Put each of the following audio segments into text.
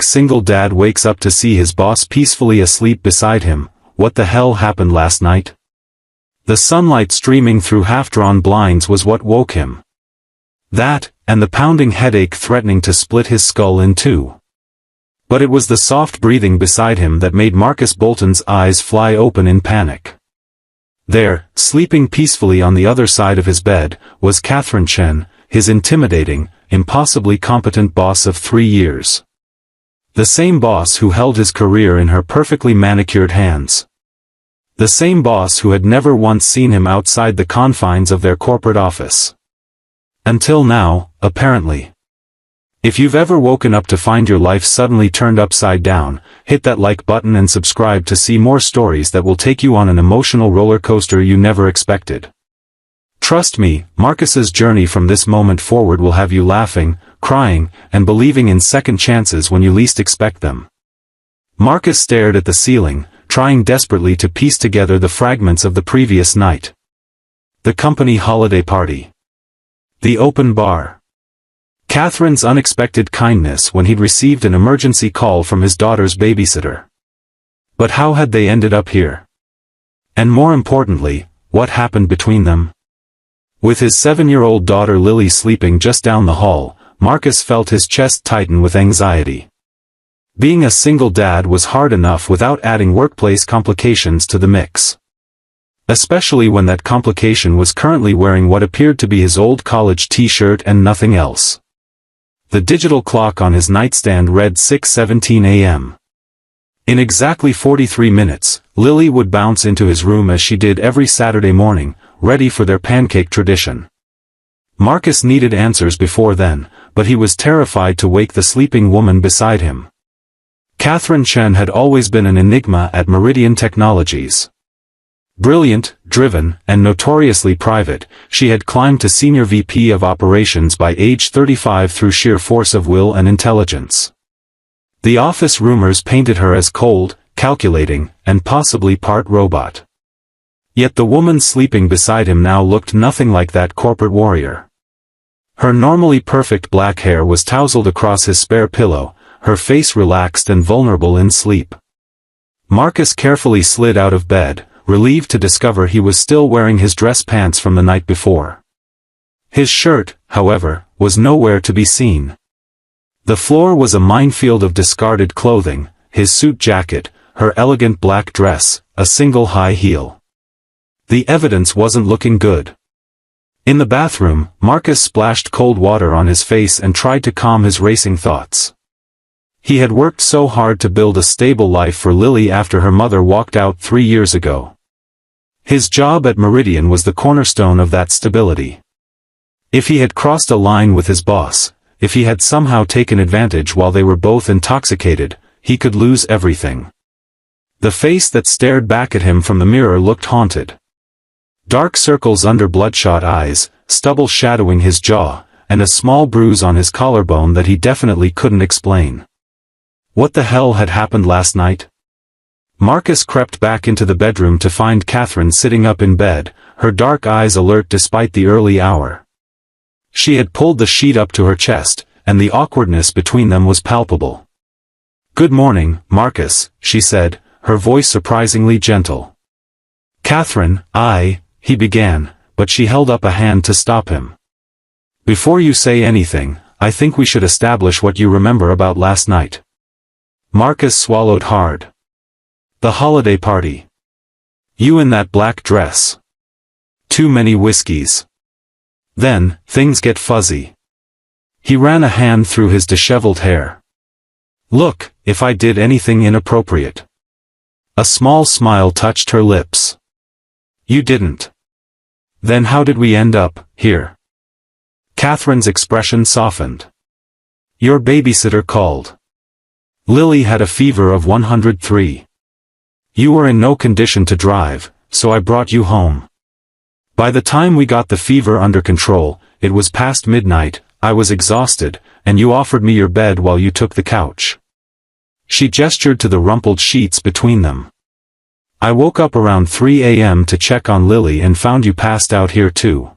Single dad wakes up to see his boss peacefully asleep beside him. What the hell happened last night? The sunlight streaming through half-drawn blinds was what woke him. That, and the pounding headache threatening to split his skull in two. But it was the soft breathing beside him that made Marcus Bolton's eyes fly open in panic. There, sleeping peacefully on the other side of his bed, was Catherine Chen, his intimidating, impossibly competent boss of 3 years. The same boss who held his career in her perfectly manicured hands. The same boss who had never once seen him outside the confines of their corporate office. Until now, apparently. If you've ever woken up to find your life suddenly turned upside down, hit that like button and subscribe to see more stories that will take you on an emotional roller coaster you never expected. Trust me, Marcus's journey from this moment forward will have you laughing, crying, and believing in second chances when you least expect them. Marcus stared at the ceiling, trying desperately to piece together the fragments of the previous night. The company holiday party. The open bar. Catherine's unexpected kindness when he'd received an emergency call from his daughter's babysitter. But how had they ended up here? And more importantly, what happened between them? With his 7-year-old daughter Lily sleeping just down the hall, Marcus felt his chest tighten with anxiety. Being a single dad was hard enough without adding workplace complications to the mix. Especially when that complication was currently wearing what appeared to be his old college t-shirt and nothing else. The digital clock on his nightstand read 6:17 a.m. In exactly 43 minutes, Lily would bounce into his room as she did every Saturday morning, ready for their pancake tradition. Marcus needed answers before then, but he was terrified to wake the sleeping woman beside him. Catherine Chen had always been an enigma at Meridian Technologies. Brilliant, driven, and notoriously private, she had climbed to Senior VP of Operations by age 35 through sheer force of will and intelligence. The office rumors painted her as cold, calculating, and possibly part robot. Yet the woman sleeping beside him now looked nothing like that corporate warrior. Her normally perfect black hair was tousled across his spare pillow, her face relaxed and vulnerable in sleep. Marcus carefully slid out of bed, relieved to discover he was still wearing his dress pants from the night before. His shirt, however, was nowhere to be seen. The floor was a minefield of discarded clothing, his suit jacket, her elegant black dress, a single high heel. The evidence wasn't looking good. In the bathroom, Marcus splashed cold water on his face and tried to calm his racing thoughts. He had worked so hard to build a stable life for Lily after her mother walked out 3 years ago. His job at Meridian was the cornerstone of that stability. If he had crossed a line with his boss, if he had somehow taken advantage while they were both intoxicated, he could lose everything. The face that stared back at him from the mirror looked haunted. Dark circles under bloodshot eyes, stubble shadowing his jaw, and a small bruise on his collarbone that he definitely couldn't explain. What the hell had happened last night? Marcus crept back into the bedroom to find Catherine sitting up in bed, her dark eyes alert despite the early hour. She had pulled the sheet up to her chest, and the awkwardness between them was palpable. "Good morning, Marcus," she said, her voice surprisingly gentle. "Catherine, he began, but she held up a hand to stop him. "Before you say anything, I think we should establish what you remember about last night." Marcus swallowed hard. "The holiday party. You in that black dress. Too many whiskeys. Then, things get fuzzy." He ran a hand through his disheveled hair. "Look, if I did anything inappropriate." A small smile touched her lips. "You didn't. Then how did we end up here?" Catherine's expression softened. "Your babysitter called. Lily had a fever of 103. You were in no condition to drive, so I brought you home. By the time we got the fever under control, it was past midnight, I was exhausted, and you offered me your bed while you took the couch." She gestured to the rumpled sheets between them. "I woke up around 3 a.m. to check on Lily and found you passed out here too.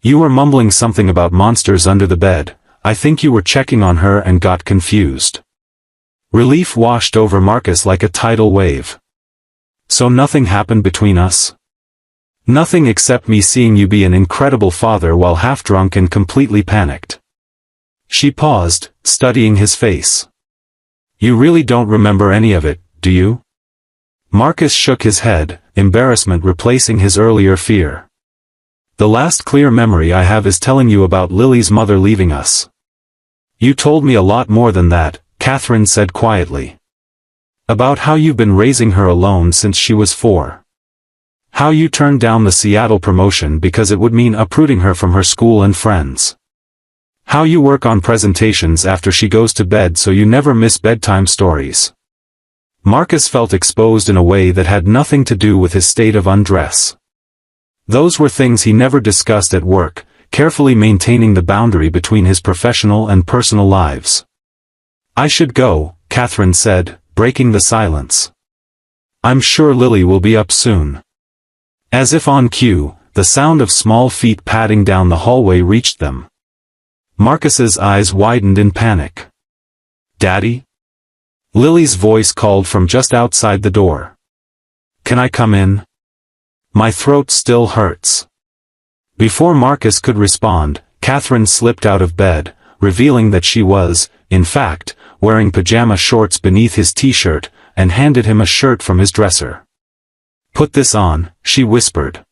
You were mumbling something about monsters under the bed. I think you were checking on her and got confused. Relief washed over Marcus like a tidal wave. So nothing happened between us? Nothing except me seeing you be an incredible father while half drunk and completely panicked. She paused, studying his face. You really don't remember any of it, do you? Marcus shook his head, embarrassment replacing his earlier fear. The last clear memory I have is telling you about Lily's mother leaving us. You told me a lot more than that, Catherine said quietly. About how you've been raising her alone since she was 4. How you turned down the Seattle promotion because it would mean uprooting her from her school and friends. How you work on presentations after she goes to bed so you never miss bedtime stories. Marcus felt exposed in a way that had nothing to do with his state of undress. Those were things he never discussed at work, carefully maintaining the boundary between his professional and personal lives. I should go, Catherine said, breaking the silence. I'm sure Lily will be up soon. As if on cue, the sound of small feet padding down the hallway reached them. Marcus's eyes widened in panic. Daddy? Lily's voice called from just outside the door. Can I come in? My throat still hurts. Before Marcus could respond, Catherine slipped out of bed, revealing that she was, in fact, wearing pajama shorts beneath his t-shirt, and handed him a shirt from his dresser. Put this on, she whispered.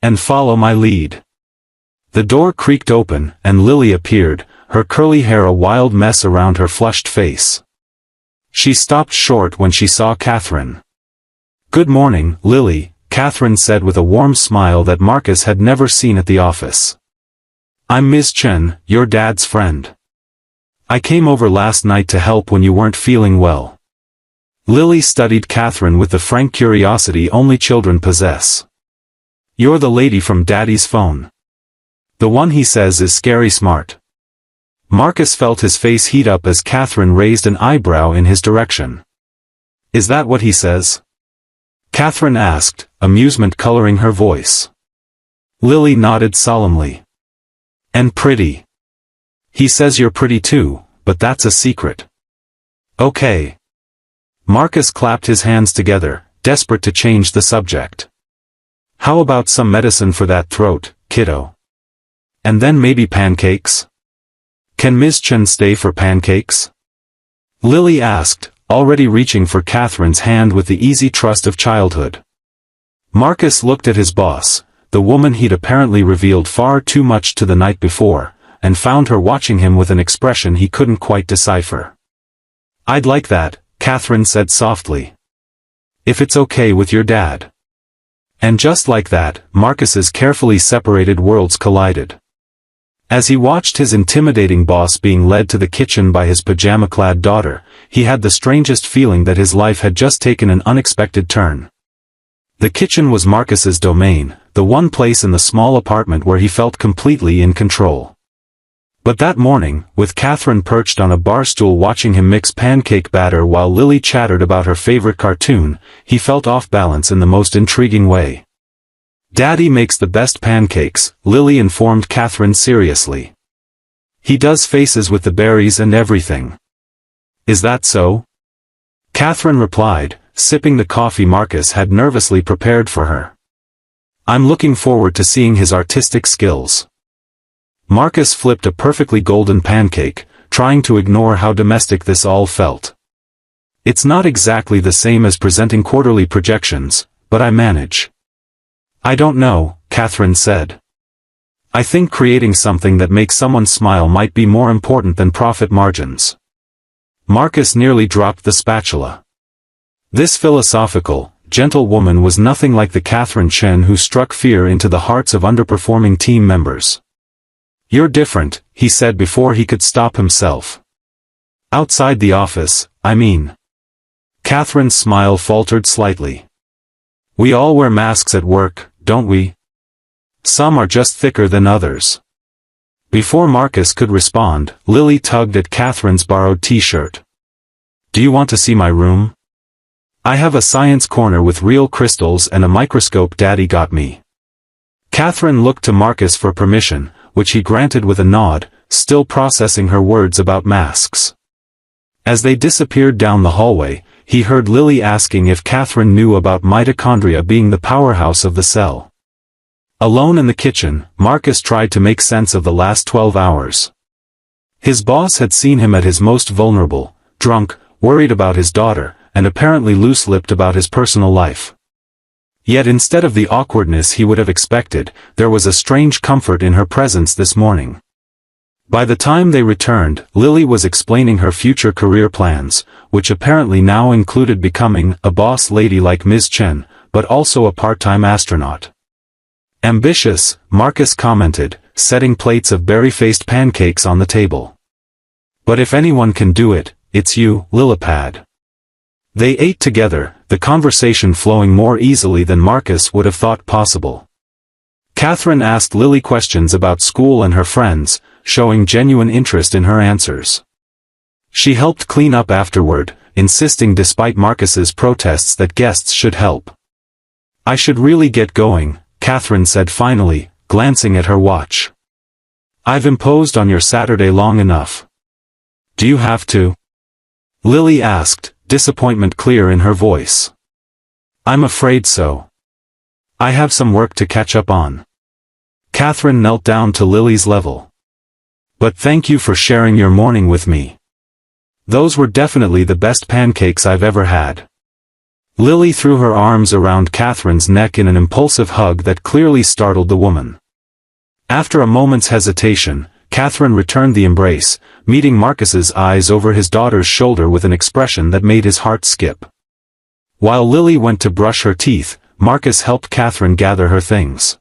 And follow my lead. The door creaked open, and Lily appeared, her curly hair a wild mess around her flushed face. She stopped short when she saw Catherine. Good morning, Lily, Catherine said with a warm smile that Marcus had never seen at the office. I'm Ms. Chen, your dad's friend. I came over last night to help when you weren't feeling well. Lily studied Catherine with the frank curiosity only children possess. You're the lady from Daddy's phone. The one he says is scary smart. Marcus felt his face heat up as Catherine raised an eyebrow in his direction. Is that what he says? Catherine asked, amusement coloring her voice. Lily nodded solemnly. And pretty. He says you're pretty too, but that's a secret. Okay. Marcus clapped his hands together, desperate to change the subject. How about some medicine for that throat, kiddo? And then maybe pancakes? Can Ms. Chen stay for pancakes? Lily asked, already reaching for Catherine's hand with the easy trust of childhood. Marcus looked at his boss, the woman he'd apparently revealed far too much to the night before, and found her watching him with an expression he couldn't quite decipher. I'd like that, Catherine said softly. If it's okay with your dad. And just like that, Marcus's carefully separated worlds collided. As he watched his intimidating boss being led to the kitchen by his pajama-clad daughter, he had the strangest feeling that his life had just taken an unexpected turn. The kitchen was Marcus's domain, the one place in the small apartment where he felt completely in control. But that morning, with Catherine perched on a bar stool watching him mix pancake batter while Lily chattered about her favorite cartoon, he felt off balance in the most intriguing way. Daddy makes the best pancakes, Lily informed Catherine seriously. He does faces with the berries and everything. Is that so? Catherine replied, sipping the coffee Marcus had nervously prepared for her. I'm looking forward to seeing his artistic skills. Marcus flipped a perfectly golden pancake, trying to ignore how domestic this all felt. It's not exactly the same as presenting quarterly projections, but I manage. I don't know, Catherine said. I think creating something that makes someone smile might be more important than profit margins. Marcus nearly dropped the spatula. This philosophical, gentle woman was nothing like the Catherine Chen who struck fear into the hearts of underperforming team members. You're different, he said before he could stop himself. Outside the office, I mean. Catherine's smile faltered slightly. We all wear masks at work, don't we? Some are just thicker than others. Before Marcus could respond, Lily tugged at Catherine's borrowed t-shirt. Do you want to see my room? I have a science corner with real crystals and a microscope Daddy got me. Catherine looked to Marcus for permission, which he granted with a nod, still processing her words about masks. As they disappeared down the hallway, he heard Lily asking if Catherine knew about mitochondria being the powerhouse of the cell. Alone in the kitchen, Marcus tried to make sense of the last 12 hours. His boss had seen him at his most vulnerable, drunk, worried about his daughter, and apparently loose-lipped about his personal life. Yet instead of the awkwardness he would have expected, there was a strange comfort in her presence this morning. By the time they returned, Lily was explaining her future career plans, which apparently now included becoming a boss lady like Ms. Chen, but also a part-time astronaut. Ambitious, Marcus commented, setting plates of berry-faced pancakes on the table. But if anyone can do it, it's you, Lillipad. They ate together, the conversation flowing more easily than Marcus would have thought possible. Catherine asked Lily questions about school and her friends, showing genuine interest in her answers. She helped clean up afterward, insisting despite Marcus's protests that guests should help. "I should really get going," Catherine said finally, glancing at her watch. "I've imposed on your Saturday long enough." "Do you have to?" Lily asked, disappointment clear in her voice. "I'm afraid so. I have some work to catch up on." Catherine knelt down to Lily's level. "But thank you for sharing your morning with me. Those were definitely the best pancakes I've ever had." Lily threw her arms around Catherine's neck in an impulsive hug that clearly startled the woman. After a moment's hesitation, Catherine returned the embrace, meeting Marcus's eyes over his daughter's shoulder with an expression that made his heart skip. While Lily went to brush her teeth, Marcus helped Catherine gather her things.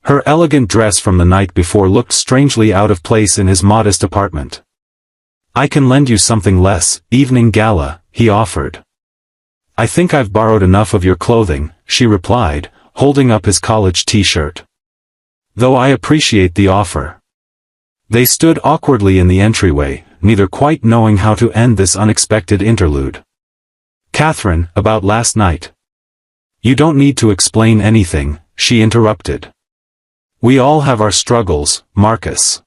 Her elegant dress from the night before looked strangely out of place in his modest apartment. "I can lend you something less, evening gala," he offered. "I think I've borrowed enough of your clothing," she replied, holding up his college t-shirt. "Though I appreciate the offer." They stood awkwardly in the entryway, neither quite knowing how to end this unexpected interlude. "Catherine, about last night." "You don't need to explain anything," she interrupted. "We all have our struggles, Marcus.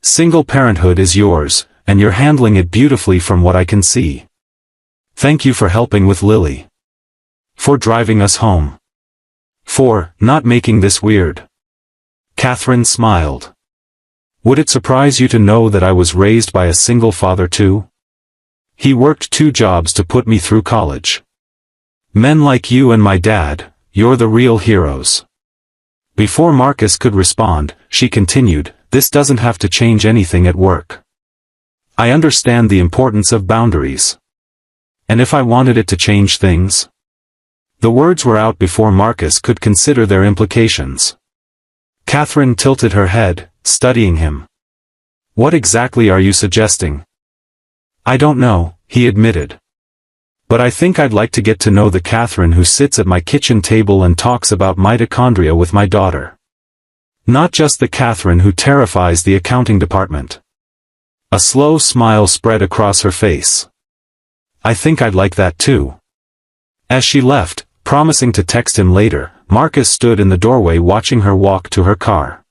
Single parenthood is yours, and you're handling it beautifully from what I can see. Thank you for helping with Lily. For driving us home. For not making this weird." Catherine smiled. "Would it surprise you to know that I was raised by a single father too? He worked 2 jobs to put me through college. Men like you and my dad, you're the real heroes." Before Marcus could respond, she continued, "This doesn't have to change anything at work. I understand the importance of boundaries. And if I wanted it to change things?" The words were out before Marcus could consider their implications. Catherine tilted her head, studying him. "What exactly are you suggesting?" "I don't know," he admitted. "But I think I'd like to get to know the Catherine who sits at my kitchen table and talks about mitochondria with my daughter. Not just the Catherine who terrifies the accounting department." A slow smile spread across her face. "I think I'd like that too." As she left, promising to text him later, Marcus stood in the doorway watching her walk to her car.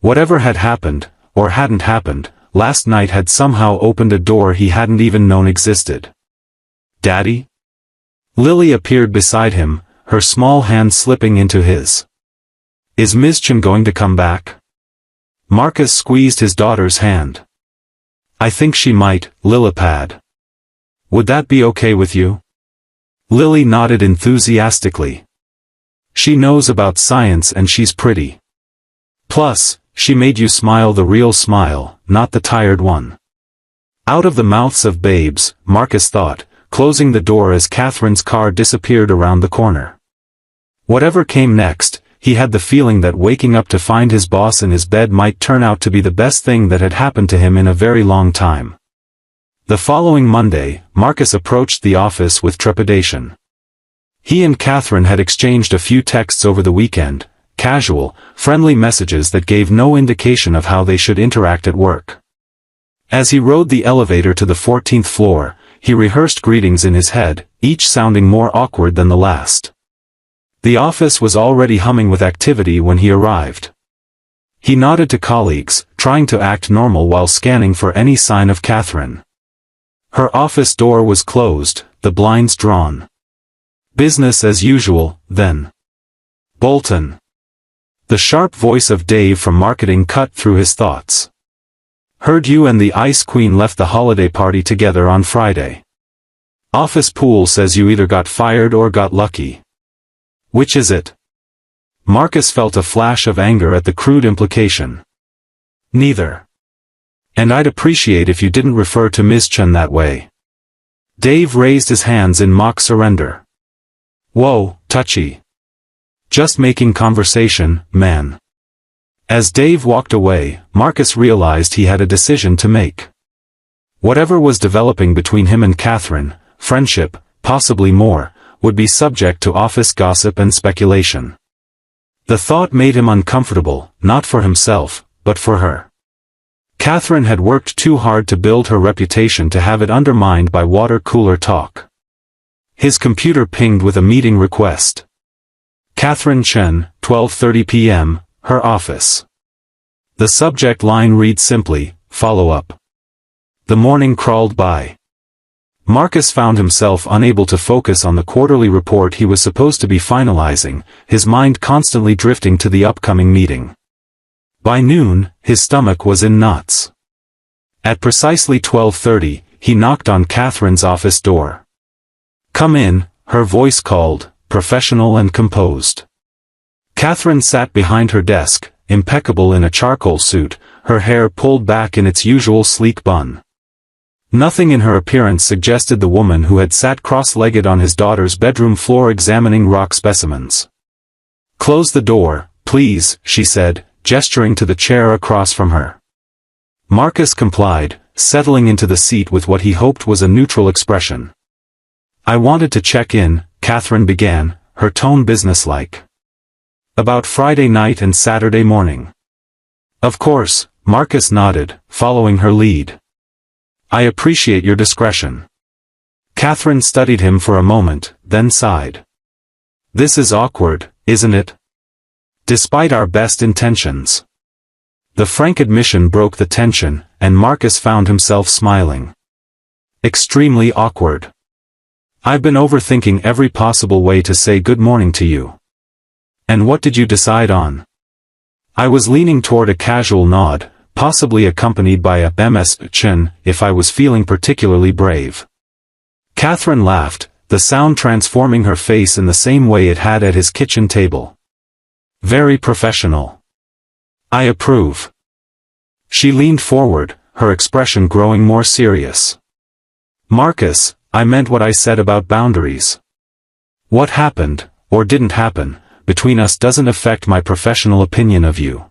Whatever had happened, or hadn't happened, last night had somehow opened a door he hadn't even known existed. "Daddy?" Lily appeared beside him, her small hand slipping into his. "Is Ms. Chen going to come back?" Marcus squeezed his daughter's hand. "I think she might, Lillipad. Would that be okay with you?" Lily nodded enthusiastically. "She knows about science and she's pretty. Plus, she made you smile the real smile, not the tired one." Out of the mouths of babes, Marcus thought, closing the door as Catherine's car disappeared around the corner. Whatever came next, he had the feeling that waking up to find his boss in his bed might turn out to be the best thing that had happened to him in a very long time. The following Monday, Marcus approached the office with trepidation. He and Catherine had exchanged a few texts over the weekend, casual, friendly messages that gave no indication of how they should interact at work. As he rode the elevator to the 14th floor, he rehearsed greetings in his head, each sounding more awkward than the last. The office was already humming with activity when he arrived. He nodded to colleagues, trying to act normal while scanning for any sign of Catherine. Her office door was closed, the blinds drawn. Business as usual, then. Bolton. The sharp voice of Dave from marketing cut through his thoughts. Heard you and the Ice Queen left the holiday party together on Friday. Office pool says you either got fired or got lucky. Which is it? Marcus felt a flash of anger at the crude implication. Neither. And I'd appreciate if you didn't refer to Ms. Chen that way. Dave raised his hands in mock surrender. Whoa, touchy. Just making conversation, man. As Dave walked away, Marcus realized he had a decision to make. Whatever was developing between him and Catherine, friendship, possibly more, would be subject to office gossip and speculation. The thought made him uncomfortable, not for himself, but for her. Catherine had worked too hard to build her reputation to have it undermined by water cooler talk. His computer pinged with a meeting request. Catherine Chen, 12:30 p.m., her office. The subject line read simply, follow up. The morning crawled by. Marcus found himself unable to focus on the quarterly report he was supposed to be finalizing, his mind constantly drifting to the upcoming meeting. By noon, his stomach was in knots. At precisely 12:30, he knocked on Catherine's office door. Come in, her voice called, professional and composed. Catherine sat behind her desk, impeccable in a charcoal suit, her hair pulled back in its usual sleek bun. Nothing in her appearance suggested the woman who had sat cross-legged on his daughter's bedroom floor examining rock specimens. Close the door, please, she said, gesturing to the chair across from her. Marcus complied, settling into the seat with what he hoped was a neutral expression. I wanted to check in, Catherine began, her tone businesslike. About Friday night and Saturday morning. Of course, Marcus nodded, following her lead. I appreciate your discretion. Catherine studied him for a moment, then sighed. This is awkward, isn't it? Despite our best intentions. The frank admission broke the tension, and Marcus found himself smiling. Extremely awkward. I've been overthinking every possible way to say good morning to you. And what did you decide on? I was leaning toward a casual nod, possibly accompanied by a Ms. Chen, if I was feeling particularly brave. Catherine laughed, the sound transforming her face in the same way it had at his kitchen table. Very professional. I approve. She leaned forward, her expression growing more serious. Marcus, I meant what I said about boundaries. What happened, or didn't happen, between us doesn't affect my professional opinion of you.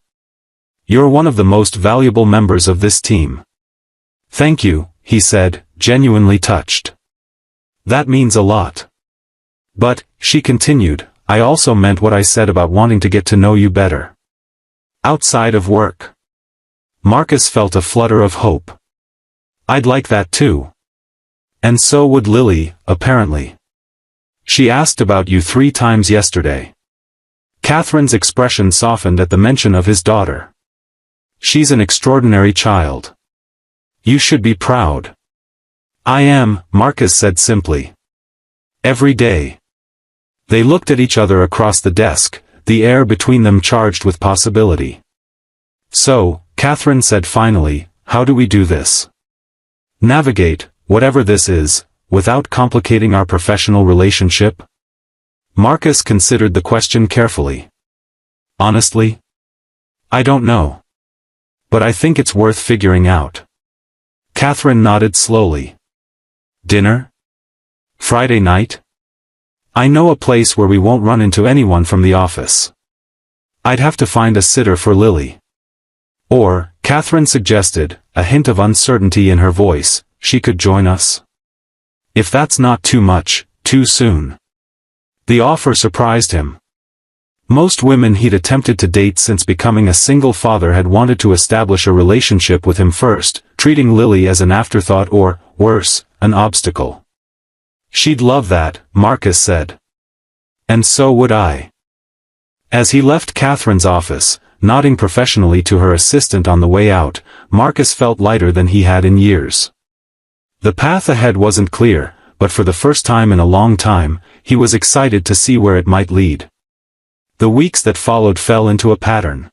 You're one of the most valuable members of this team. Thank you, he said, genuinely touched. That means a lot. But, she continued, I also meant what I said about wanting to get to know you better. Outside of work. Marcus felt a flutter of hope. I'd like that too. And so would Lily, apparently. She asked about you 3 times yesterday. Catherine's expression softened at the mention of his daughter. She's an extraordinary child. You should be proud. I am, Marcus said simply. Every day. They looked at each other across the desk, the air between them charged with possibility. So, Catherine said finally, how do we do this? Navigate, whatever this is, without complicating our professional relationship? Marcus considered the question carefully. Honestly? I don't know. But I think it's worth figuring out. Catherine nodded slowly. Dinner? Friday night? I know a place where we won't run into anyone from the office. I'd have to find a sitter for Lily. Or, Catherine suggested, a hint of uncertainty in her voice, she could join us. If that's not too much, too soon. The offer surprised him. Most women he'd attempted to date since becoming a single father had wanted to establish a relationship with him first, treating Lily as an afterthought or, worse, an obstacle. She'd love that, Marcus said. And so would I. As he left Catherine's office, nodding professionally to her assistant on the way out, Marcus felt lighter than he had in years. The path ahead wasn't clear, but for the first time in a long time, he was excited to see where it might lead. The weeks that followed fell into a pattern.